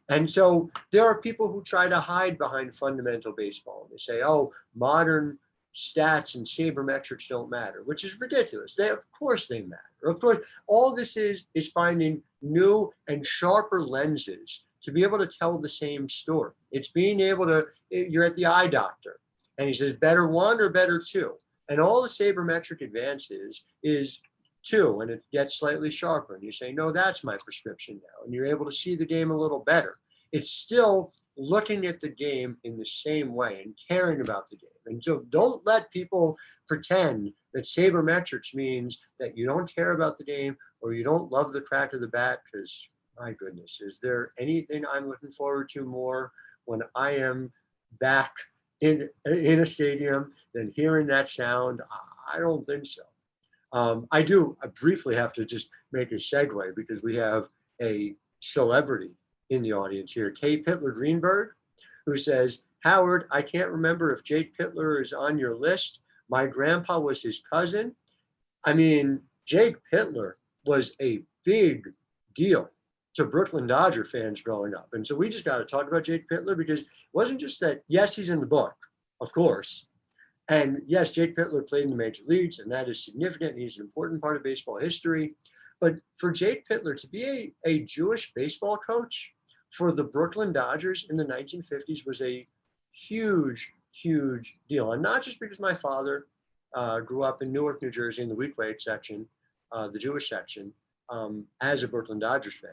And so there are people who try to hide behind fundamental baseball. They say, oh, modern stats and sabermetrics don't matter, which is ridiculous. Of course they matter. Of course, all this is finding new and sharper lenses to be able to tell the same story. It's being able to, you're at the eye doctor, and he says, better 1 or better 2. And all the sabermetric advances is 2, and it gets slightly sharper. And you say, no, that's my prescription now. And you're able to see the game a little better. It's still looking at the game in the same way and caring about the game. And so don't let people pretend that sabermetrics means that you don't care about the game or you don't love the crack of the bat, because my goodness, is there anything I'm looking forward to more when I am back in a stadium than hearing that sound? I don't think so. I briefly have to just make a segue because we have a celebrity in the audience here, Kay Pittler Greenberg, who says, Howard, I can't remember if Jake Pittler is on your list. My grandpa was his cousin. I mean, Jake Pittler was a big deal to Brooklyn Dodger fans growing up. And so we just got to talk about Jake Pittler, because it wasn't just that, yes, he's in the book, of course. And yes, Jake Pittler played in the major leagues, and that is significant. He's an important part of baseball history. But for Jake Pittler to be a Jewish baseball coach for the Brooklyn Dodgers in the 1950s was a huge, huge deal. And not just because my father grew up in Newark, New Jersey, in the Weequahic section, the Jewish section, as a Brooklyn Dodgers fan.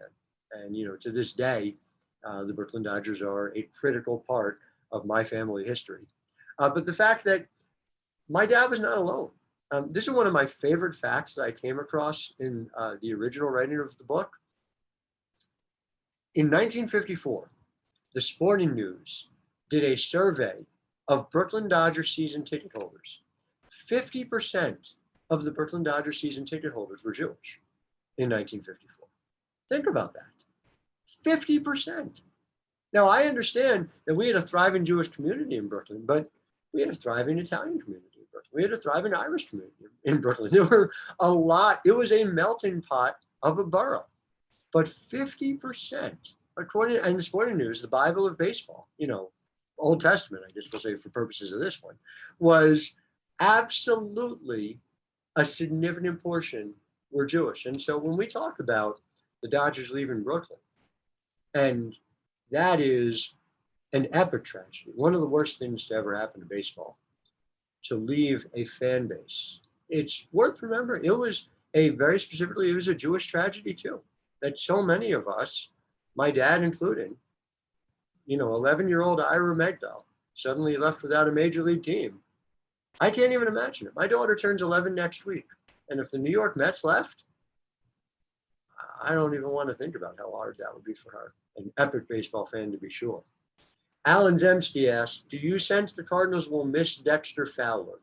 And, you know, to this day, the Brooklyn Dodgers are a critical part of my family history. But the fact that my dad was not alone. This is one of my favorite facts that I came across in the original writing of the book. In 1954, the Sporting News did a survey of Brooklyn Dodgers season ticket holders. 50% of the Brooklyn Dodgers season ticket holders were Jewish in 1954. Think about that. 50%. Now, I understand that we had a thriving Jewish community in Brooklyn, but we had a thriving Italian community in Brooklyn. We had a thriving Irish community in Brooklyn. There were a lot. It was a melting pot of a borough. But 50%, according to the Sporting News, the Bible of baseball, you know, Old Testament, I guess we'll say for purposes of this one, was absolutely a significant portion were Jewish. And so when we talk about the Dodgers leaving Brooklyn, and that is an epic tragedy, one of the worst things to ever happen to baseball, to leave a fan base. It's worth remembering. It was it was a Jewish tragedy too, that so many of us, my dad included, you know, 11-year-old Ira Megdal, suddenly left without a major league team. I can't even imagine it. My daughter turns 11 next week. And if the New York Mets left, I don't even want to think about how hard that would be for her. An epic baseball fan, to be sure. Alan Zemsky asks, do you sense the Cardinals will miss Dexter Fowler?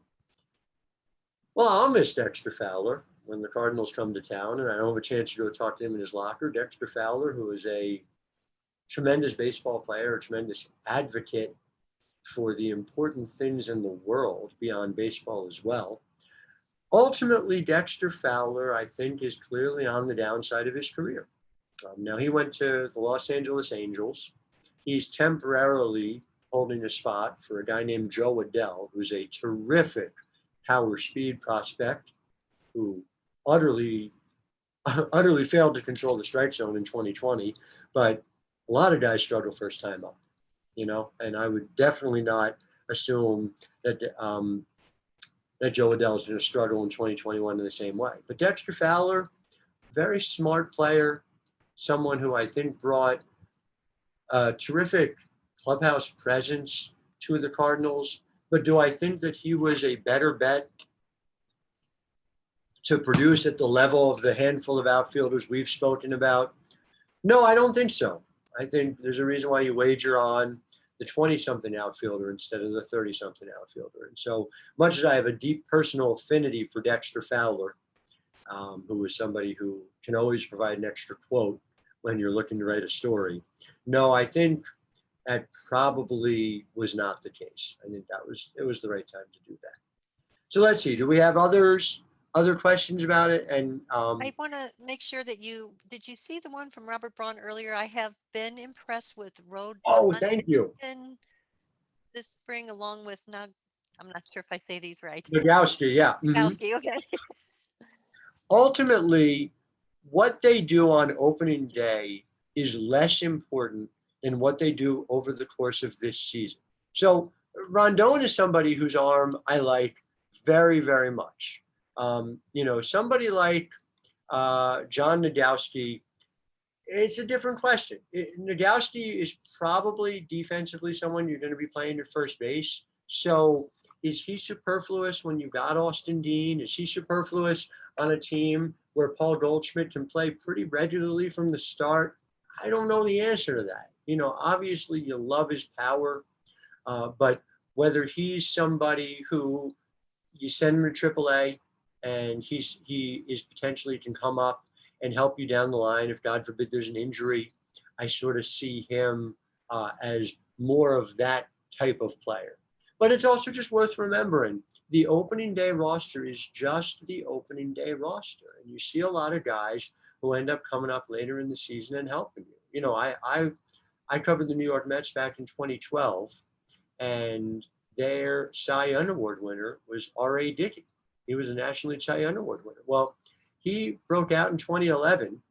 Well, I'll miss Dexter Fowler when the Cardinals come to town, and I don't have a chance to go talk to him in his locker. Dexter Fowler, who is a tremendous baseball player, a tremendous advocate for the important things in the world beyond baseball as well. Ultimately, Dexter Fowler, I think, is clearly on the downside of his career. Now, he went to the Los Angeles Angels. He's temporarily holding a spot for a guy named Joe Adell, who's a terrific power speed prospect who utterly failed to control the strike zone in 2020. But a lot of guys struggle first time up, you know, and I would definitely not assume that that Joe Adell is going to struggle in 2021 in the same way. But Dexter Fowler, very smart player, someone who I think brought a terrific clubhouse presence to the Cardinals, But do I think that he was a better bet to produce at the level of the handful of outfielders we've spoken about? No, I don't think so. I think there's a reason why you wager on the 20-something outfielder instead of the 30-something outfielder. And so much as I have a deep personal affinity for Dexter Fowler, who is somebody who can always provide an extra quote when you're looking to write a story, no, I think that probably was not the case. I think it was the right time to do that. So let's see, do we have other questions about it? And I want to make sure that did you see the one from Robert Braun earlier? I have been impressed with Road oh, thank you. this spring, along with I'm not sure if I say these right. Megdal, yeah. Megdal, okay. Ultimately, what they do on opening day is less important than what they do over the course of this season. So Rondon is somebody whose arm I like very, very much. Somebody like John Nadowski, it's a different question. Nadowski is probably defensively someone you're going to be playing at first base. So is he superfluous when you've got Austin Dean? Is he superfluous on a team where Paul Goldschmidt can play pretty regularly from the start? I don't know the answer to that. Obviously you love his power, but whether he's somebody who you send him to AAA and he is potentially can come up and help you down the line if God forbid there's an injury, I sort of see him as more of that type of player. But it's also just worth remembering the opening day roster is just the opening day roster. And you see a lot of guys who end up coming up later in the season and helping you. I covered the New York Mets back in 2012, and their Cy Young Award winner was R.A. Dickey. He was a National League Cy Young Award winner. Well, he broke out in 2011.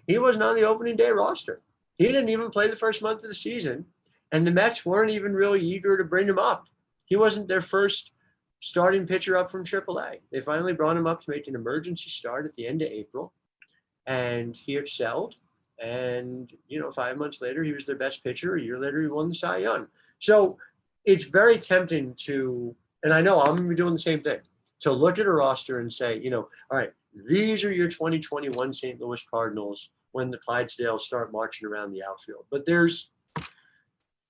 He wasn't on the opening day roster. He didn't even play the first month of the season, and the Mets weren't even really eager to bring him up. He wasn't their first starting pitcher up from AAA. They finally brought him up to make an emergency start at the end of April, and he excelled. And 5 months later, he was their best pitcher. A year later, he won the Cy Young. So it's very tempting to, and I know I'm going to be doing the same thing, to look at a roster and say, all right, these are your 2021 St. Louis Cardinals when the Clydesdales start marching around the outfield. But there's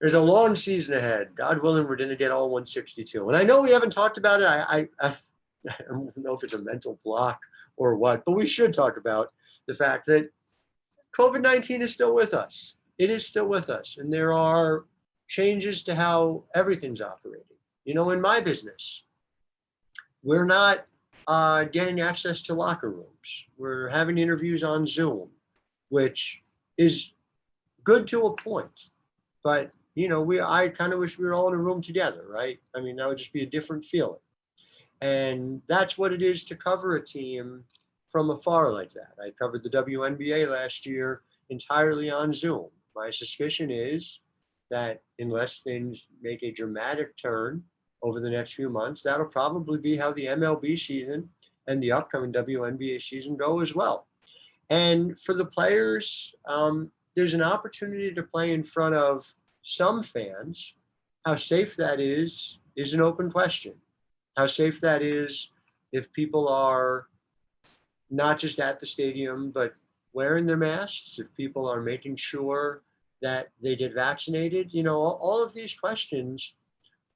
a long season ahead. God willing, we're going to get all 162. And I know we haven't talked about it. I don't know if it's a mental block or what, but we should talk about the fact that COVID-19 is still with us. It is still with us. And there are changes to how everything's operating. In my business, we're not getting access to locker rooms. We're having interviews on Zoom, which is good to a point. But, I kind of wish we were all in a room together, right? I mean, that would just be a different feeling. And that's what it is to cover a team from afar like that. I covered the WNBA last year entirely on Zoom. My suspicion is that unless things make a dramatic turn over the next few months, that'll probably be how the MLB season and the upcoming WNBA season go as well. And for the players, there's an opportunity to play in front of some fans. How safe that is an open question. How safe that is if people are not just at the stadium, but wearing their masks, if people are making sure that they get vaccinated, all of these questions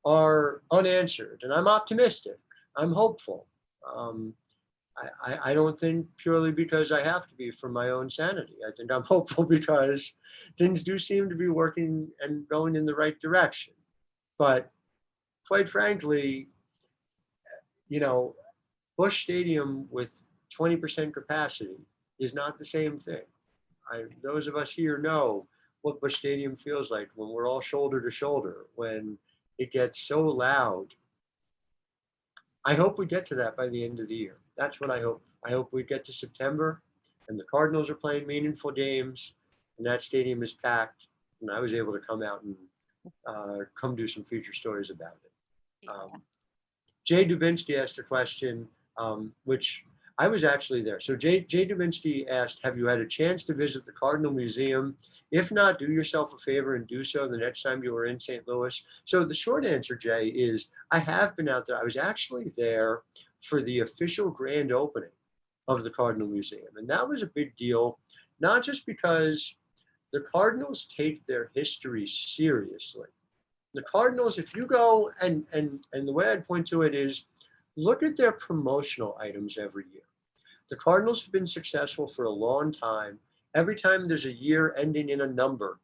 are unanswered. And I'm optimistic. I'm hopeful. I don't think purely because I have to be for my own sanity. I think I'm hopeful because things do seem to be working and going in the right direction. But quite frankly, Busch Stadium with 20% capacity is not the same thing. Those of us here know what Busch Stadium feels like when we're all shoulder to shoulder, when it gets so loud. I hope we get to that by the end of the year. That's what I hope. I hope we get to September and the Cardinals are playing meaningful games and that stadium is packed and I was able to come out and come do some feature stories about it. Jay Dubinsky asked a question, which I was actually there. So Jay Dubinsky asked, have you had a chance to visit the Cardinal Museum? If not, do yourself a favor and do so the next time you were in St. Louis. So the short answer, Jay, is I have been out there. I was actually there for the official grand opening of the Cardinal Museum. And that was a big deal, not just because the Cardinals take their history seriously. The Cardinals, if you go, and the way I'd point to it is, look at their promotional items every year. The Cardinals have been successful for a long time. Every time there's a year ending in a number,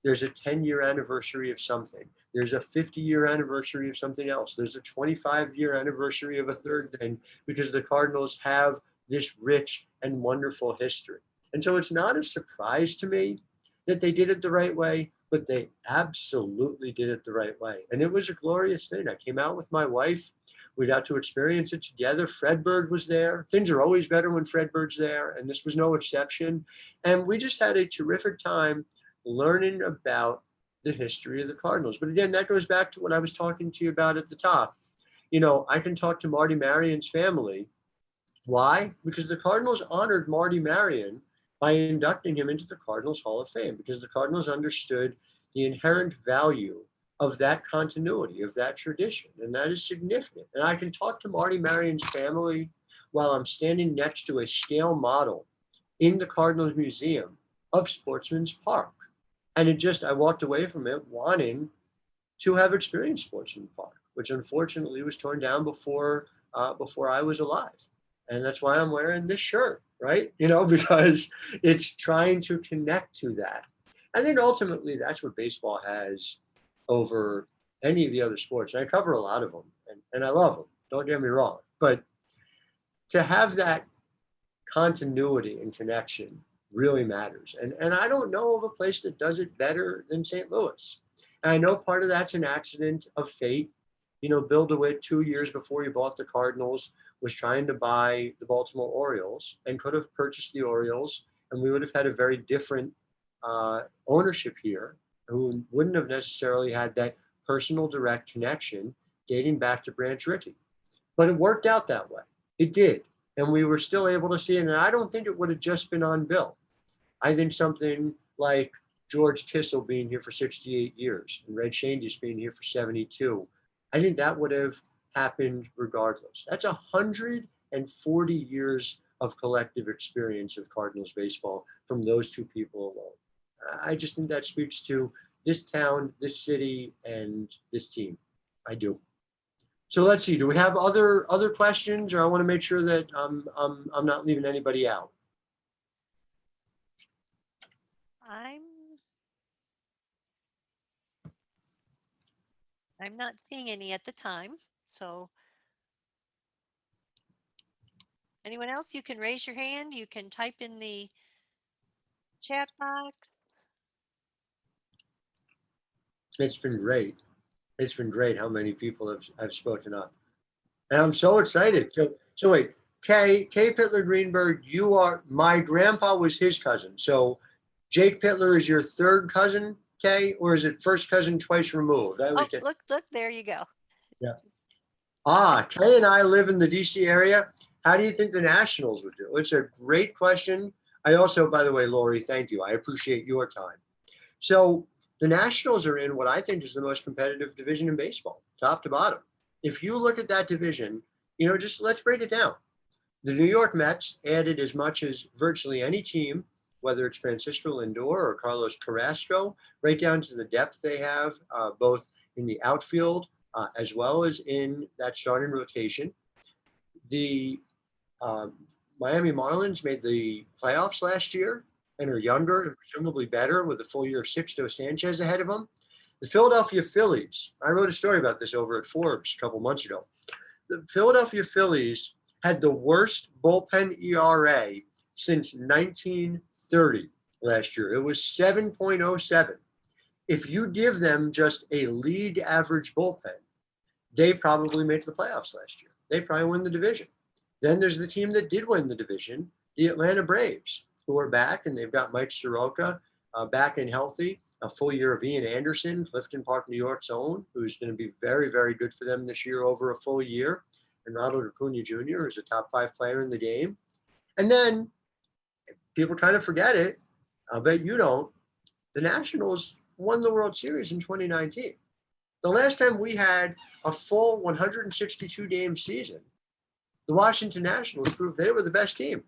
there's a 10-year anniversary of something. There's a 50-year anniversary of something else. There's a 25-year anniversary of a third thing, because the Cardinals have this rich and wonderful history. And so it's not a surprise to me that they did it the right way, but they absolutely did it the right way. And it was a glorious thing. I came out with my wife. We got to experience it together. Fred Bird was there. Things are always better when Fred Bird's there, and this was no exception. And we just had a terrific time learning about the history of the Cardinals. But again, that goes back to what I was talking to you about at the top. You know, I can talk to Marty Marion's family. Why? Because the Cardinals honored Marty Marion by inducting him into the Cardinals Hall of Fame, because the Cardinals understood the inherent value of that continuity, of that tradition. And that is significant. And I can talk to Marty Marion's family while I'm standing next to a scale model in the Cardinals Museum of Sportsman's Park. And it just, I walked away from it wanting to have experienced Sportsman's Park, which unfortunately was torn down before I was alive. And that's why I'm wearing this shirt, right? You know, because it's trying to connect to that. I think ultimately that's what baseball has over any of the other sports. And I cover a lot of them, and I love them, don't get me wrong. But to have that continuity and connection really matters. And I don't know of a place that does it better than St. Louis. And I know part of that's an accident of fate. You know, Bill DeWitt, 2 years before he bought the Cardinals, was trying to buy the Baltimore Orioles and could have purchased the Orioles, and we would have had a very different ownership here, who wouldn't have necessarily had that personal direct connection dating back to Branch Rickey. But it worked out that way. It did. And we were still able to see it. And I don't think it would have just been on Bill. I think something like George Kissel being here for 68 years and Red Shandy being here for 72, I think that would have happened regardless. That's 140 years of collective experience of Cardinals baseball from those two people alone. I just think that speaks to this town, this city, and this team. I do. So let's see. Do we have other questions, or I want to make sure that I'm not leaving anybody out? I'm not seeing any at the time. So anyone else, you can raise your hand. You can type in the chat box. It's been great. It's been great how many people have spoken up. And I'm so excited. So wait, K. Pittler Greenberg, you are, my grandpa was his cousin. So Jake Pittler is your third cousin, Kay, or is it first cousin twice removed? Look, there you go. Yeah. Kay and I live in the DC area. How do you think the Nationals would do? It's a great question. I also, by the way, Lori, thank you. I appreciate your time. So the Nationals are in what I think is the most competitive division in baseball, top to bottom. If you look at that division, you know, just let's break it down. The New York Mets added as much as virtually any team, whether it's Francisco Lindor or Carlos Carrasco, right down to the depth they have, both in the outfield as well as in that starting rotation. The Miami Marlins made the playoffs last year and are younger and presumably better with a full year of Sixto Sanchez ahead of them. The Philadelphia Phillies, I wrote a story about this over at Forbes a couple months ago. The Philadelphia Phillies had the worst bullpen ERA since 1930 last year. It was 7.07. If you give them just a league average bullpen, they probably make the playoffs last year. They probably win the division. Then there's the team that did win the division, the Atlanta Braves, who are back, and they've got Mike Soroka back and healthy. A full year of Ian Anderson, Clifton Park, New York's own, who's going to be very, very good for them this year over a full year. and Ronald Acuna Jr., who's a top 5 player in the game. And then people kind of forget it. I'll bet you don't. The Nationals won the World Series in 2019. The last time we had a full 162 game season, the Washington Nationals proved they were the best team.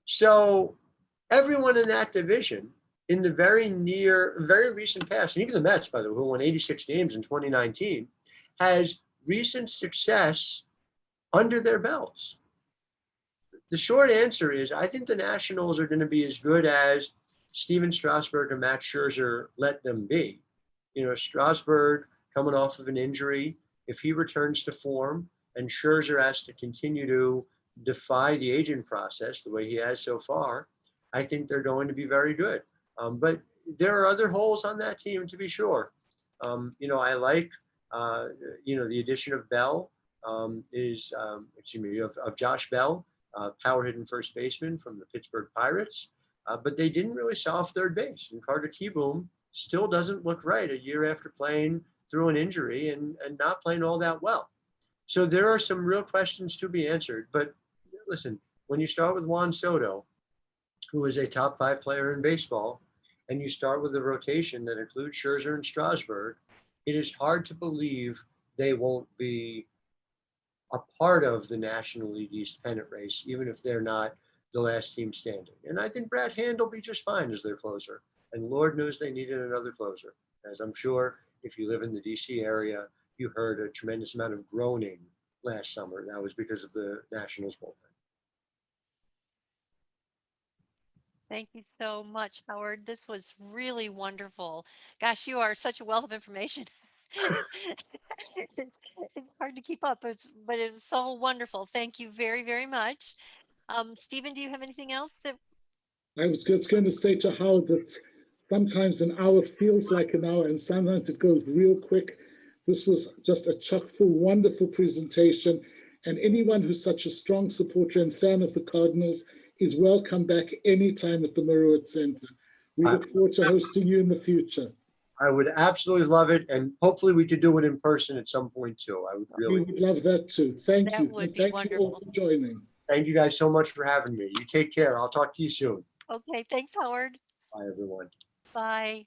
So everyone in that division in the very recent past, and even the Mets, by the way, who won 86 games in 2019, has recent success under their belts. The short answer is I think the Nationals are going to be as good as Steven Strasburg and Max Scherzer let them be. Strasburg coming off of an injury, if he returns to form and Scherzer has to continue to defy the aging process the way he has so far, I think they're going to be very good. But there are other holes on that team, to be sure. I like, the addition of Bell, of Josh Bell, power hitting first baseman from the Pittsburgh Pirates. But they didn't really solve third base. And Carter Kieboom still doesn't look right a year after playing through an injury and not playing all that well. So there are some real questions to be answered. But listen, when you start with Juan Soto, who is a top 5 player in baseball, and you start with a rotation that includes Scherzer and Strasburg, it is hard to believe they won't be a part of the National League East pennant race, even if they're not the last team standing. And I think Brad Hand will be just fine as their closer. And Lord knows they needed another closer. As I'm sure if you live in the DC area, you heard a tremendous amount of groaning last summer. That was because of the Nationals bullpen. Thank you so much, Howard. This was really wonderful. Gosh, you are such a wealth of information. It's hard to keep up, but it's so wonderful. Thank you very, very much. Stephen, do you have anything else that? I was just going to say to Howard that sometimes an hour feels like an hour and sometimes it goes real quick. This was just a chock-full, wonderful presentation. And anyone who's such a strong supporter and fan of the Cardinals is welcome back anytime at the Marriott Center. We look forward to hosting you in the future. I would absolutely love it. And hopefully we could do it in person at some point too. I would really. We would love that too. Thank That you. would And be thank wonderful. you all for joining. Thank you guys so much for having me. You take care. I'll talk to you soon. Okay, thanks, Howard. Bye, everyone. Bye.